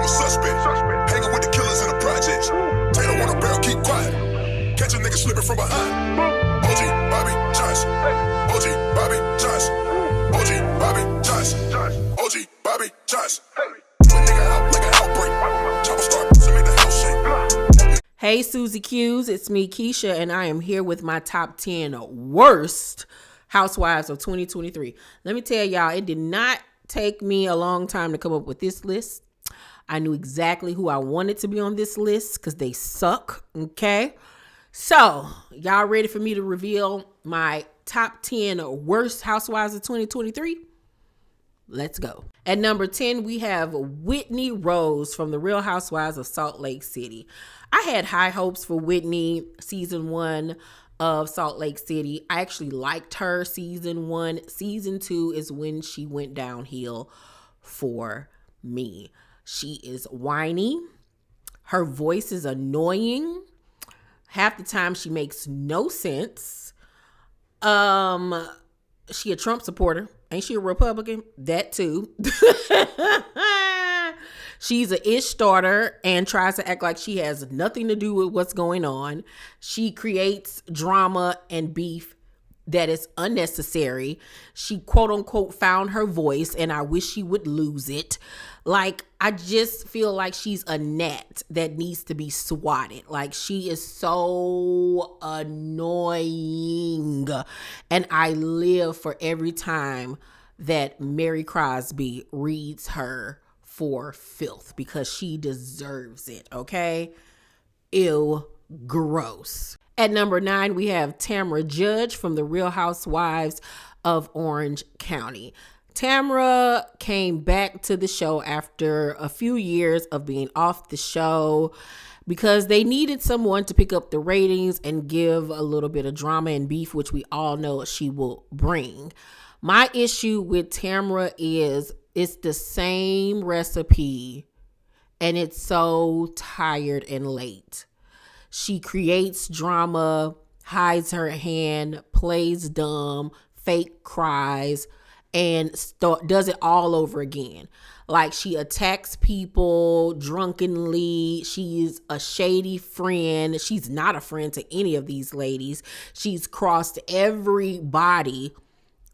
a suspect. Hanging with the killers in the projects. Taylor on a barrel, keep quiet. Catch a nigga slipping from behind. OG Bobby Johnson. OG Bobby Johnson. OG Bobby Johnson. OG Bobby Johnson. Put nigga out like an outbreak. Chopper start to make the house shake. Hey, Susie Q's, it's me, Keisha, and I am here with my top 10 worst housewives of 2023. Let me tell y'all, it did not take me a long time to come up with this list. I knew exactly who I wanted to be on this list because they suck, okay? So, y'all ready for me to reveal my top 10 worst housewives of 2023? Let's go. At number 10, we have Whitney Rose from The Real Housewives of Salt Lake City. I had high hopes for Whitney season 1 of Salt Lake City. I actually liked her season 1. Season 2 is when she went downhill for me. She is whiny. Her voice is annoying. Half the time she makes no sense. She a Trump supporter. Ain't she a Republican? That too. She's an ish starter and tries to act like she has nothing to do with what's going on. She creates drama and beef that is unnecessary. She quote unquote found her voice and I wish she would lose it. Like, I just feel like she's a gnat that needs to be swatted. Like, she is so annoying. And I live for every time that Mary Crosby reads her for filth because she deserves it, okay? Ew, gross. At number 9, we have Tamara Judge from The Real Housewives of Orange County. Tamara came back to the show after a few years of being off the show because they needed someone to pick up the ratings and give a little bit of drama and beef, which we all know she will bring. My issue with Tamara is it's the same recipe and it's so tired and late. She creates drama, hides her hand, plays dumb, fake cries, and does it all over again. Like, she attacks people drunkenly. She's a shady friend. She's not a friend to any of these ladies. She's crossed everybody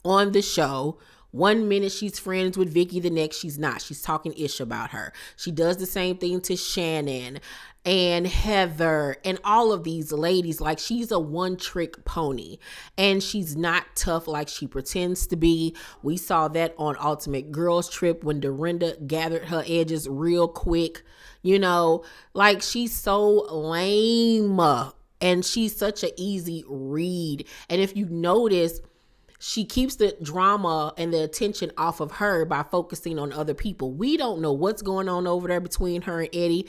on the show. One minute she's friends with Vicky, the next she's not. She's talking ish about her. She does the same thing to Shannon and Heather and all of these ladies. Like, she's a one-trick pony and she's not tough like she pretends to be. We saw that on Ultimate Girls Trip when Dorinda gathered her edges real quick. You know, like, she's so lame and she's such an easy read. And if you notice, she keeps the drama and the attention off of her by focusing on other people. We don't know what's going on over there between her and Eddie.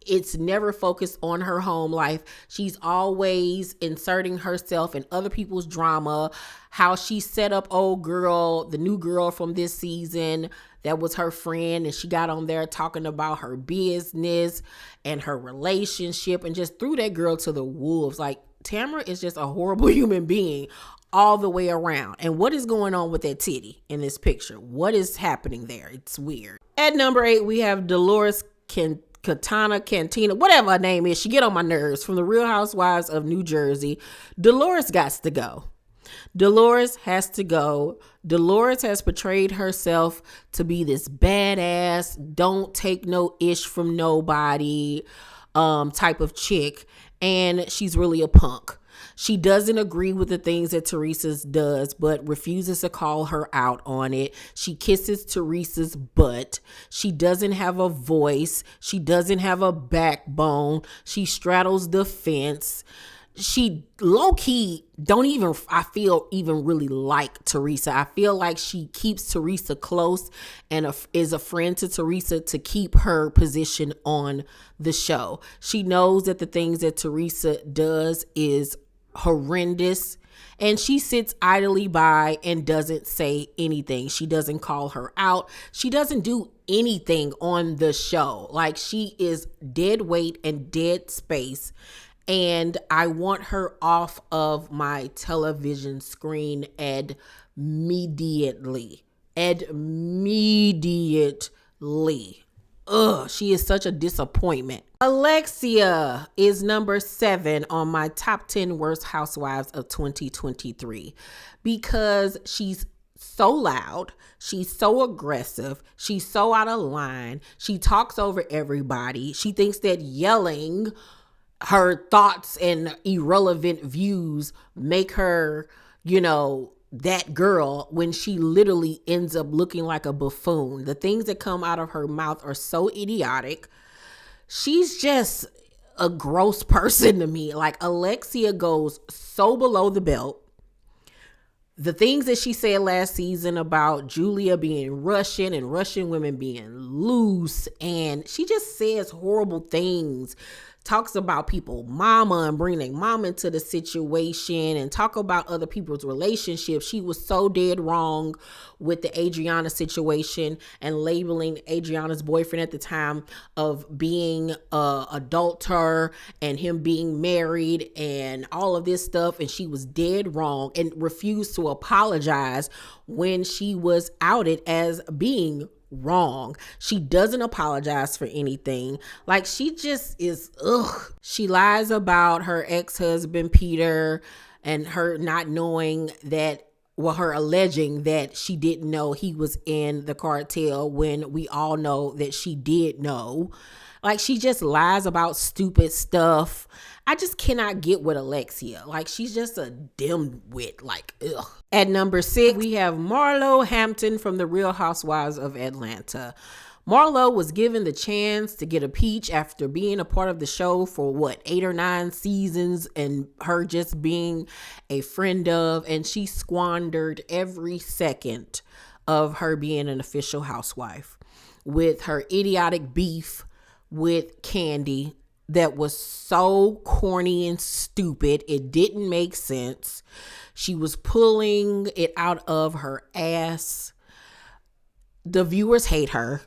It's never focused on her home life. She's always inserting herself in other people's drama. How she set up old girl, the new girl from this season that was her friend, and she got on there talking about her business and her relationship and just threw that girl to the wolves. Like, Tamara is just a horrible human being all the way around. And what is going on with that titty in this picture? What is happening there? It's weird. At number 8, we have Dolores Catania, whatever her name is. She get on my nerves, from The Real Housewives of New Jersey. Dolores got to go. Dolores has to go. Dolores has portrayed herself to be this badass, don't take no ish from nobody type of chick. And she's really a punk. She doesn't agree with the things that Teresa does, but refuses to call her out on it. She kisses Teresa's butt. She doesn't have a voice. She doesn't have a backbone. She straddles the fence. She low-key don't even, I feel, even really like Teresa. I feel like she keeps Teresa close and is a friend to Teresa to keep her position on the show. She knows that the things that Teresa does is horrendous and she sits idly by and doesn't say anything. She doesn't call her out. She doesn't do anything on the show. Like, she is dead weight and dead space. And I want her off of my television screen immediately. she is such a disappointment. Alexia is number 7 on my top 10 worst housewives of 2023 because she's so loud. She's so aggressive. She's so out of line. She talks over everybody. She thinks that yelling her thoughts and irrelevant views make her, that girl, when she literally ends up looking like a buffoon. The things that come out of her mouth are so idiotic. She's just a gross person to me. Like, Alexia goes so below the belt. The things that she said last season about Julia being Russian and Russian women being loose, and she just says horrible things, talks about people mama and bring their mom into the situation and talk about other people's relationships. She was so dead wrong with the Adriana situation and labeling Adriana's boyfriend at the time of being a adulterer and him being married and all of this stuff. And she was dead wrong and refused to apologize when she was outed as being wrong. She doesn't apologize for anything. Like, she just is, She lies about her ex-husband, Peter, and her not knowing that, her alleging that she didn't know he was in the cartel when we all know that she did know. Like, she just lies about stupid stuff. I just cannot get with Alexia. Like, she's just a dimwit. Like, ugh. At number 6, we have Marlo Hampton from the Real Housewives of Atlanta. Marlo was given the chance to get a peach after being a part of the show for 8 or 9 seasons and her just being a friend of, and she squandered every second of her being an official housewife with her idiotic beef with Candy that was so corny and stupid. It didn't make sense. She was pulling it out of her ass. The viewers hate her.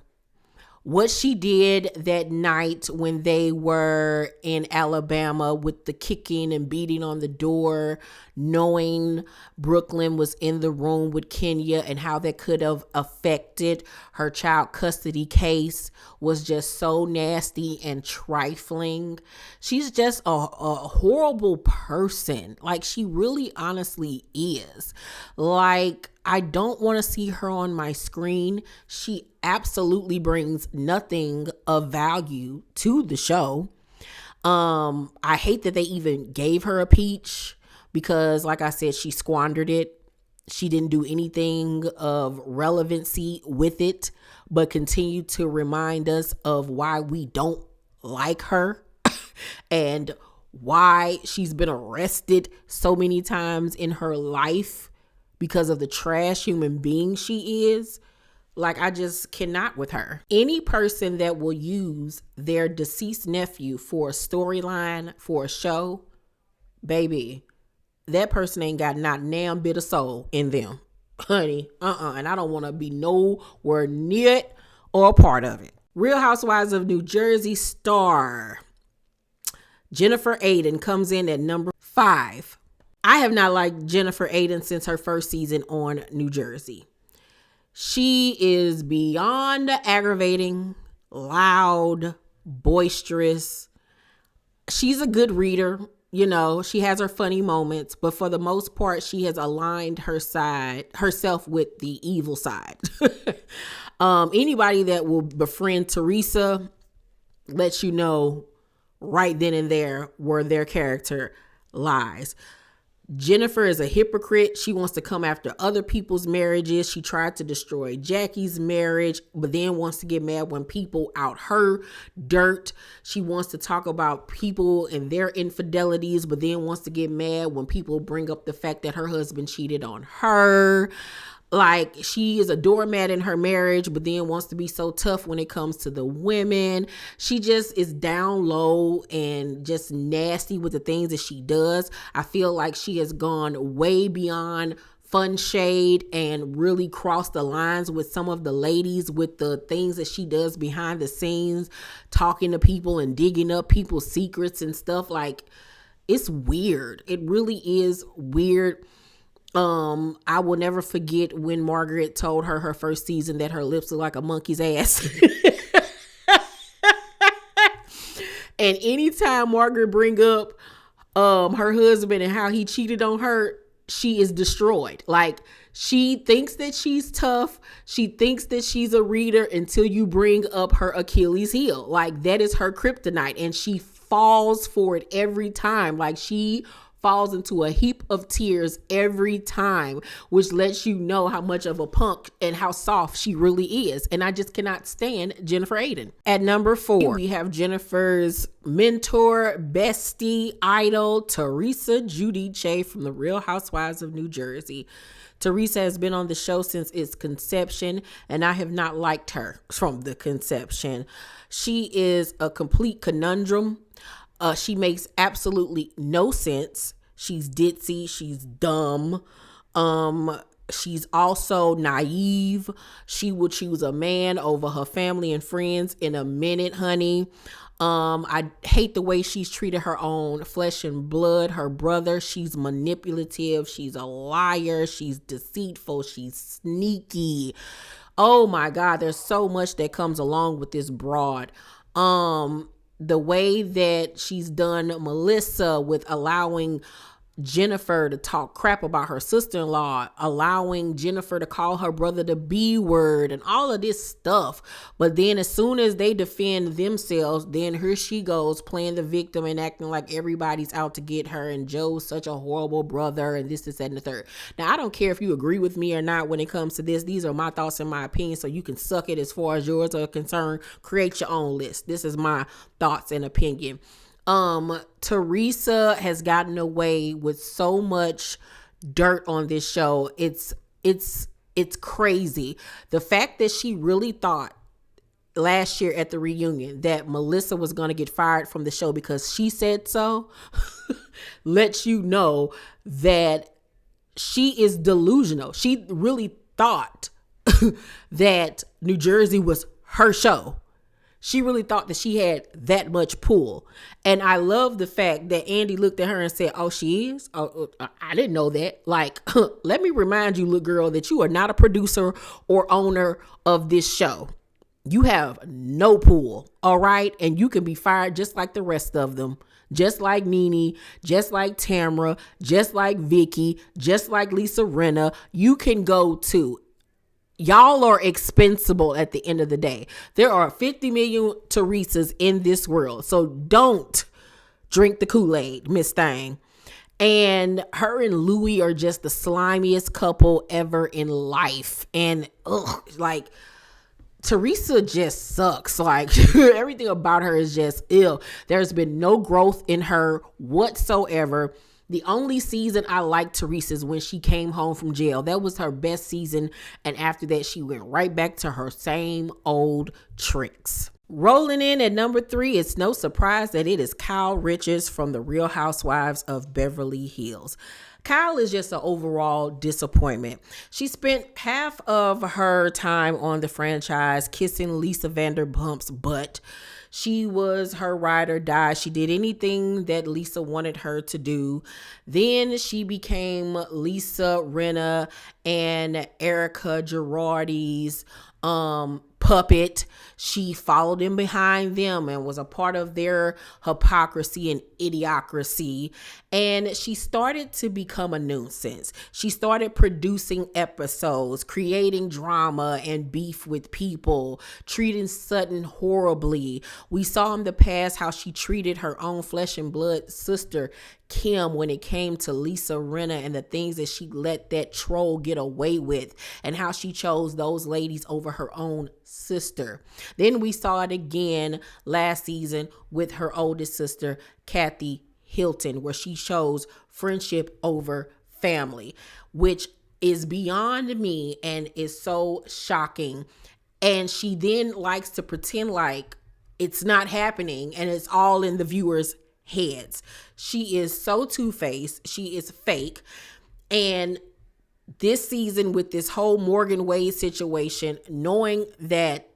What she did that night when they were in Alabama with the kicking and beating on the door, knowing Brooklyn was in the room with Kenya and how that could have affected her child custody case, was just so nasty and trifling. She's just a horrible person. Like, she really honestly is. Like, I don't want to see her on my screen. She absolutely brings nothing of value to the show. I hate that they even gave her a peach because, like I said, she squandered it. She didn't do anything of relevancy with it, but continued to remind us of why we don't like her and why she's been arrested so many times in her life because of the trash human being she is. Like, I just cannot with her. Any person that will use their deceased nephew for a storyline, for a show, baby, that person ain't got not damn bit of soul in them, honey. And I don't want to be nowhere near it or a part of it. Real Housewives of New Jersey star Jennifer Aiden comes in at number 5. I have not liked Jennifer Aiden since her first season on New Jersey. She is beyond aggravating, loud, boisterous. She's a good reader. She has her funny moments, but for the most part, she has aligned herself with the evil side. Anybody that will befriend Teresa lets you know right then and there where their character lies. Jennifer is a hypocrite. She wants to come after other people's marriages. She tried to destroy Jackie's marriage, but then wants to get mad when people out her dirt. She wants to talk about people and their infidelities, but then wants to get mad when people bring up the fact that her husband cheated on her. Like, she is a doormat in her marriage, but then wants to be so tough when it comes to the women. She just is down low and just nasty with the things that she does. I feel like she has gone way beyond fun shade and really crossed the lines with some of the ladies with the things that she does behind the scenes, talking to people and digging up people's secrets and stuff. Like, it's weird. It really is weird. I will never forget when Margaret told her first season that her lips look like a monkey's ass. And anytime Margaret bring up her husband and how he cheated on her, she is destroyed. Like, she thinks that she's tough. She thinks that she's a reader until you bring up her Achilles heel. Like, that is her kryptonite, and she falls for it every time. Like, she falls into a heap of tears every time, which lets you know how much of a punk and how soft she really is. And I just cannot stand Jennifer Aiden. At number 4, we have Jennifer's mentor, bestie, idol, Teresa Giudice from the Real Housewives of New Jersey. Teresa has been on the show since its conception, and I have not liked her from the conception. She is a complete conundrum. She makes absolutely no sense. She's ditzy. She's dumb. She's also naive. She will choose a man over her family and friends in a minute, honey. I hate the way she's treated her own flesh and blood, her brother. She's manipulative. She's a liar. She's deceitful. She's sneaky. Oh my God, there's so much that comes along with this broad. The way that she's done Melissa with allowing Jennifer to talk crap about her sister-in-law, allowing Jennifer to call her brother the B word and all of this stuff. But then as soon as they defend themselves, then here she goes playing the victim and acting like everybody's out to get her and Joe's such a horrible brother and this, that, and the third. Now, I don't care if you agree with me or not when it comes to this. These are my thoughts and my opinions, so you can suck it as far as yours are concerned. Create your own list. This is my thoughts and opinion. Teresa has gotten away with so much dirt on this show. It's crazy. The fact that she really thought last year at the reunion that Melissa was going to get fired from the show because she said so lets you know that she is delusional. She really thought that New Jersey was her show. She really thought that she had that much pull. And I love the fact that Andy looked at her and said, oh, she is? Oh, I didn't know that. Like, let me remind you, little girl, that you are not a producer or owner of this show. You have no pull, all right? And you can be fired just like the rest of them. Just like Nene, just like Tamara, just like Vicky, just like Lisa Rinna. You can go too. Y'all are expensible at the end of the day. There are 50 million Teresas in this world. So don't drink the Kool-Aid, Miss Thang. And her and Louis are just the slimiest couple ever in life. And like, Teresa just sucks. Like, everything about her is just ill. There's been no growth in her whatsoever. The only season I liked Teresa's when she came home from jail. That was her best season. And after that, she went right back to her same old tricks. Rolling in at number 3, it's no surprise that it is Kyle Richards from the Real Housewives of Beverly Hills. Kyle is just an overall disappointment. She spent half of her time on the franchise kissing Lisa Vanderpump's butt. She was her ride or die. She did anything that Lisa wanted her to do. Then she became Lisa Rinna and Erica Girardi's puppet. She followed in behind them and was a part of their hypocrisy and idiocracy. And she started to become a nuisance. She started producing episodes, creating drama and beef with people, treating Sutton horribly. We saw in the past how she treated her own flesh and blood sister, Kim, when it came to Lisa Rinna and the things that she let that troll get away with, and how she chose those ladies over her own sister. Then we saw it again last season with her oldest sister, Kathy Hilton, where she chose friendship over family, which is beyond me and is so shocking. And she then likes to pretend like it's not happening and it's all in the viewers' heads. She is so two-faced. She is fake. And this season with this whole Morgan Wade situation, knowing that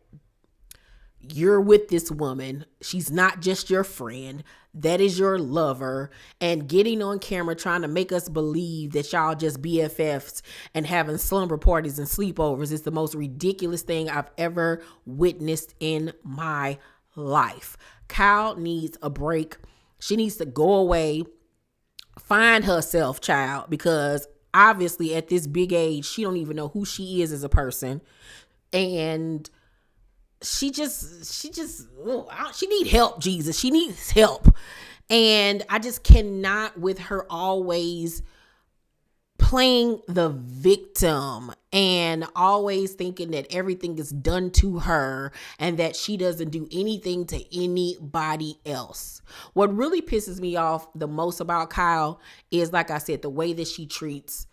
you're with this woman, she's not just your friend, that is your lover, and getting on camera trying to make us believe that y'all just BFFs and having slumber parties and sleepovers is the most ridiculous thing I've ever witnessed in my life. Kyle needs a break. She needs to go away, find herself, child, because obviously at this big age, she don't even know who she is as a person. And she need help, Jesus. She needs help. And I just cannot with her always playing the victim and always thinking that everything is done to her and that she doesn't do anything to anybody else. What really pisses me off the most about Kyle is, like I said, the way that she treats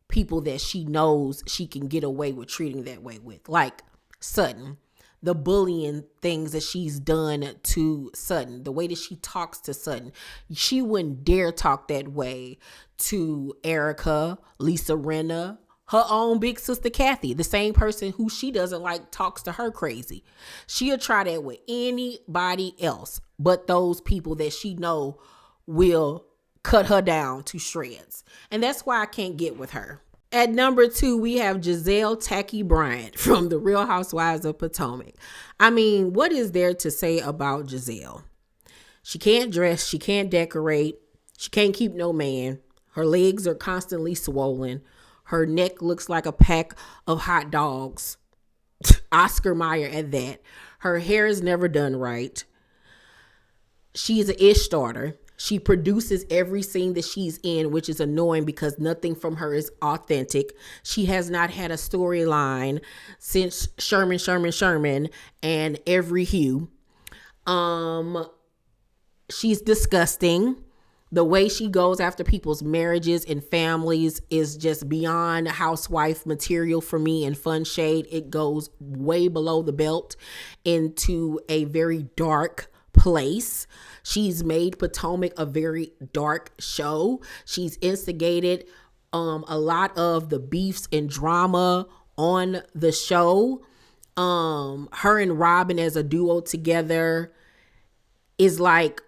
people that she knows she can get away with treating that way with. Like Sutton, the bullying things that she's done to Sutton, the way that she talks to Sutton. She wouldn't dare talk that way to Erica, Lisa Rinna, her own big sister Kathy, the same person who she doesn't like talks to her crazy. She'll try that with anybody else but those people that she know will cut her down to shreds. And that's why I can't get with her. At number 2, we have Jazelle Tacky Bryant from the Real Housewives of Potomac. I mean, what is there to say about Jazelle? She can't dress. She can't decorate. She can't keep no man. Her legs are constantly swollen. Her neck looks like a pack of hot dogs. Oscar Mayer at that. Her hair is never done right. She is an ish starter. She produces every scene that she's in, which is annoying because nothing from her is authentic. She has not had a storyline since Sherman, and Every Hue. She's disgusting. The way she goes after people's marriages and families is just beyond housewife material for me and fun shade. It goes way below the belt into a very dark place. She's made Potomac a very dark show. She's instigated a lot of the beefs and drama on the show. Her and Robin as a duo together is like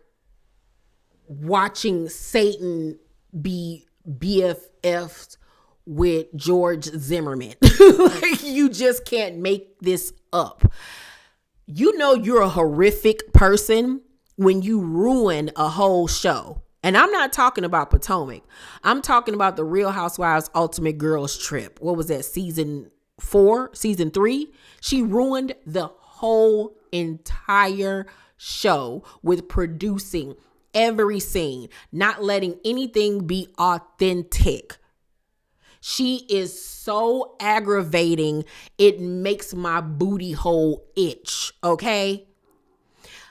watching Satan be BFFs with George Zimmerman. Like, you just can't make this up. You know you're a horrific person when you ruin a whole show. And I'm not talking about Potomac. I'm talking about the Real Housewives Ultimate Girls Trip. What was that, season 4, season 3? She ruined the whole entire show with producing every scene, not letting anything be authentic. She is so aggravating, it makes my booty hole itch, okay?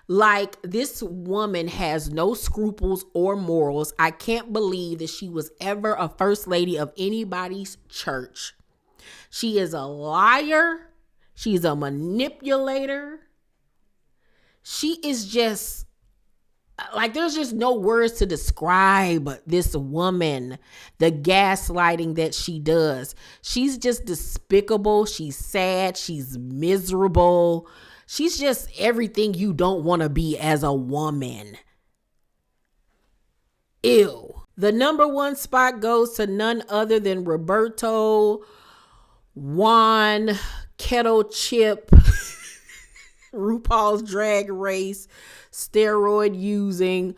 Like, this woman has no scruples or morals. I can't believe that she was ever a first lady of anybody's church. She is a liar. She's a manipulator. She is just, like, there's just no words to describe this woman, the gaslighting that she does. She's just despicable. She's sad. She's miserable. She's just everything you don't want to be as a woman. Ew. The number 1 spot goes to none other than Roberto Juan Kettle Chip, RuPaul's Drag Race, steroid using,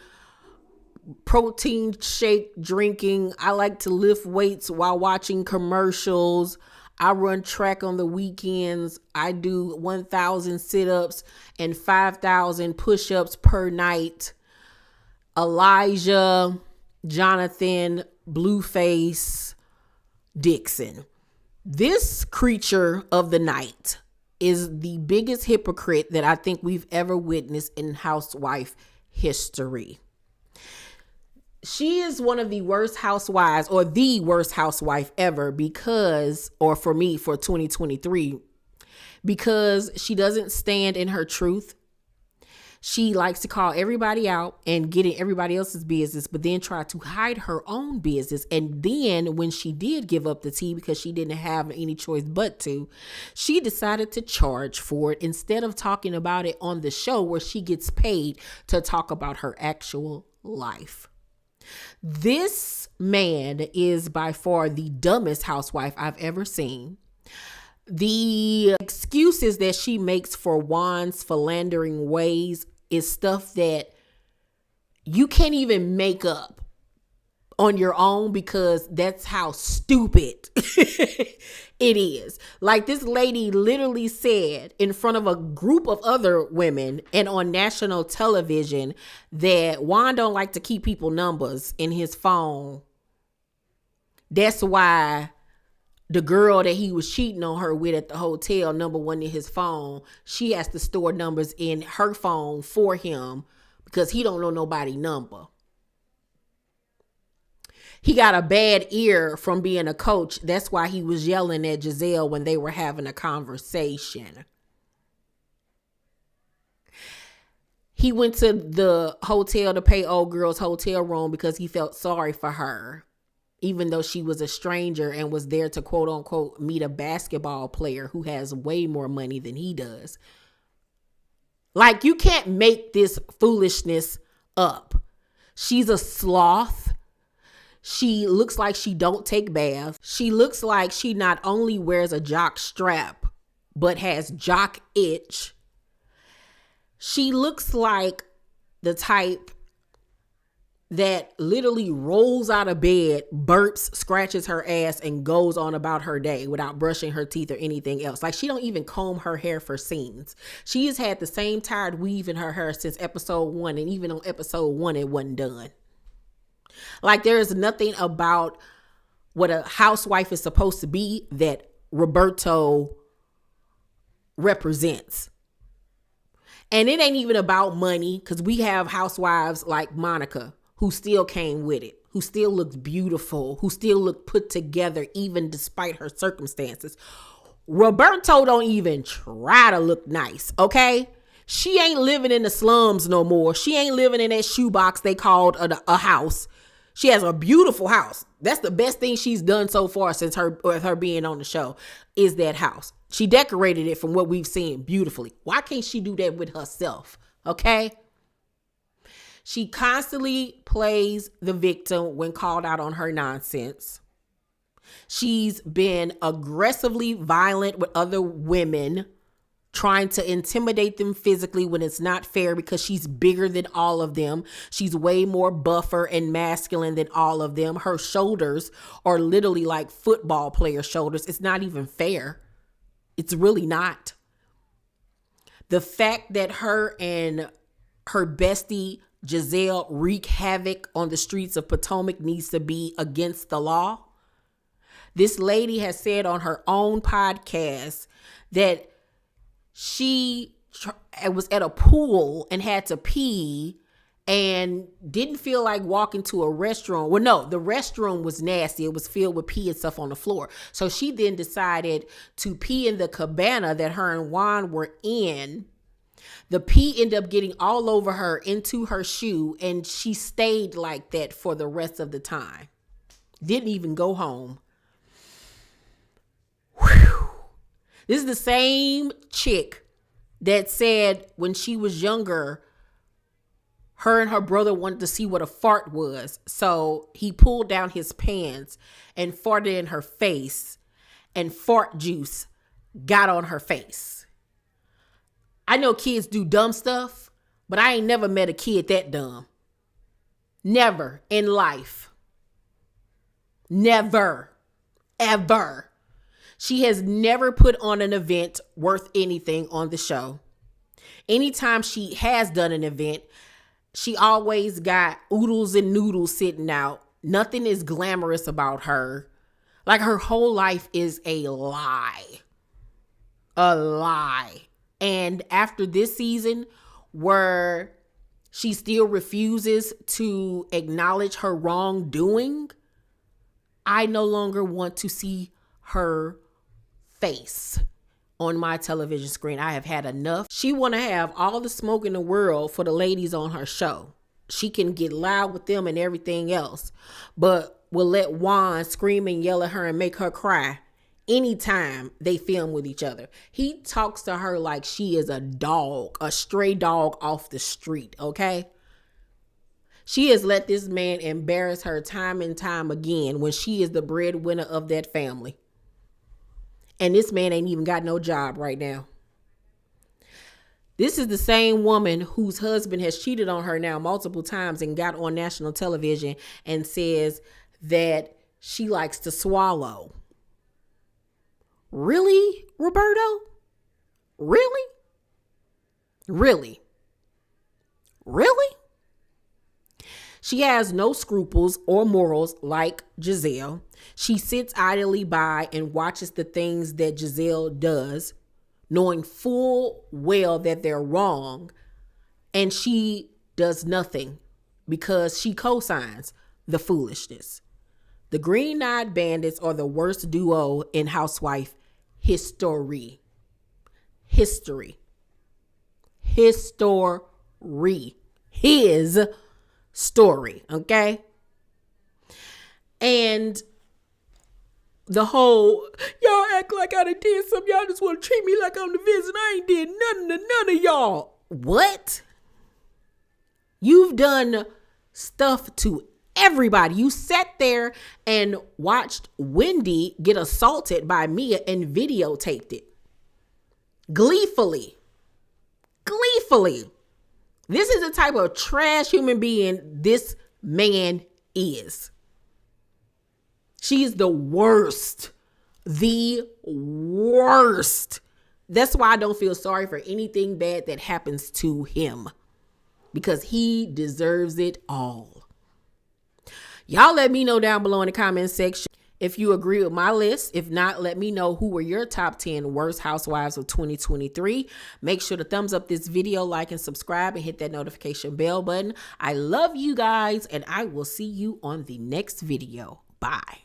protein shake drinking. I like to lift weights while watching commercials. I run track on the weekends. I do 1,000 sit-ups and 5,000 push-ups per night. Elijah, Jonathan, Blueface, Dixon. This creature of the night is the biggest hypocrite that I think we've ever witnessed in housewife history. She is one of the worst housewives, or the worst housewife ever, because, or for me, for 2023, because she doesn't stand in her truth. She likes to call everybody out and get in everybody else's business, but then try to hide her own business. And then when she did give up the tea because she didn't have any choice but to, she decided to charge for it instead of talking about it on the show where she gets paid to talk about her actual life. This man is by far the dumbest housewife I've ever seen. The excuses that she makes for Juan's philandering ways is stuff that you can't even make up on your own, because that's how stupid it is. Like, this lady literally said in front of a group of other women and on national television that Juan don't like to keep people numbers in his phone. That's why the girl that he was cheating on her with at the hotel, number one in his phone, she has to store numbers in her phone for him because he don't know nobody number. He got a bad ear from being a coach. That's why he was yelling at Jazelle when they were having a conversation. He went to the hotel to pay old girl's hotel room because he felt sorry for her, even though she was a stranger and was there to quote unquote meet a basketball player who has way more money than he does. Like, you can't make this foolishness up. She's a sloth. She looks like she don't take baths. She looks like she not only wears a jock strap, but has jock itch. She looks like the type that literally rolls out of bed, burps, scratches her ass, and goes on about her day without brushing her teeth or anything else. Like, she don't even comb her hair for scenes. She has had the same tired weave in her hair since episode 1, and even on episode 1, it wasn't done. Like, there is nothing about what a housewife is supposed to be that Roberto represents. And it ain't even about money, because we have housewives like Monica who still came with it, who still looks beautiful, who still look put together even despite her circumstances. Roberto don't even try to look nice, okay? She ain't living in the slums no more. She ain't living in that shoebox they called a house. She has a beautiful house. That's the best thing she's done so far since her being on the show, is that house. She decorated it from what we've seen beautifully. Why can't she do that with herself? Okay? She constantly plays the victim when called out on her nonsense. She's been aggressively violent with other women, trying to intimidate them physically when it's not fair, because she's bigger than all of them. She's way more buffer and masculine than all of them. Her shoulders are literally like football player shoulders. It's not even fair. It's really not. The fact that her and her bestie Jazelle wreak havoc on the streets of Potomac needs to be against the law. This lady has said on her own podcast that she was at a pool and had to pee and didn't feel like walking to a restroom. Well, no, the restroom was nasty. It was filled with pee and stuff on the floor. So she then decided to pee in the cabana that her and Juan were in. The pee ended up getting all over her, into her shoe, and she stayed like that for the rest of the time. Didn't even go home. Whew. This is the same chick that said when she was younger, her and her brother wanted to see what a fart was. So he pulled down his pants and farted in her face, and fart juice got on her face. I know kids do dumb stuff, but I ain't never met a kid that dumb. Never in life. Never. Ever. She has never put on an event worth anything on the show. Anytime she has done an event, she always got oodles and noodles sitting out. Nothing is glamorous about her. Like, her whole life is a lie. A lie. And after this season, where she still refuses to acknowledge her wrongdoing, I no longer want to see her face on my television screen. I have had enough. She want to have all the smoke in the world for the ladies on her show. She can get loud with them and everything else, but will let Juan scream and yell at her and make her cry anytime they film with each other. He talks to her like she is a dog, a stray dog off the street, okay? She has let this man embarrass her time and time again when she is the breadwinner of that family. And this man ain't even got no job right now. This is the same woman whose husband has cheated on her now multiple times and got on national television and says that she likes to swallow. Really, Roberto? Really? Really? Really? She has no scruples or morals like Jazelle. She sits idly by and watches the things that Jazelle does, knowing full well that they're wrong, and she does nothing because she co-signs the foolishness. The Green-Eyed Bandits are the worst duo in housewife history. History. His story, okay? And the whole, y'all act like I done did something. Y'all just want to treat me like I'm the visit. I ain't did nothing to none of y'all. What? You've done stuff to everybody. You sat there and watched Wendy get assaulted by Mia and videotaped it. Gleefully. This is the type of trash human being this man is. She is the worst. The worst. That's why I don't feel sorry for anything bad that happens to him, because he deserves it all. Y'all let me know down below in the comment section if you agree with my list. If not, let me know who were your top 10 worst housewives of 2023. Make sure to thumbs up this video, like, and subscribe, and hit that notification bell button. I love you guys, and I will see you on the next video. Bye.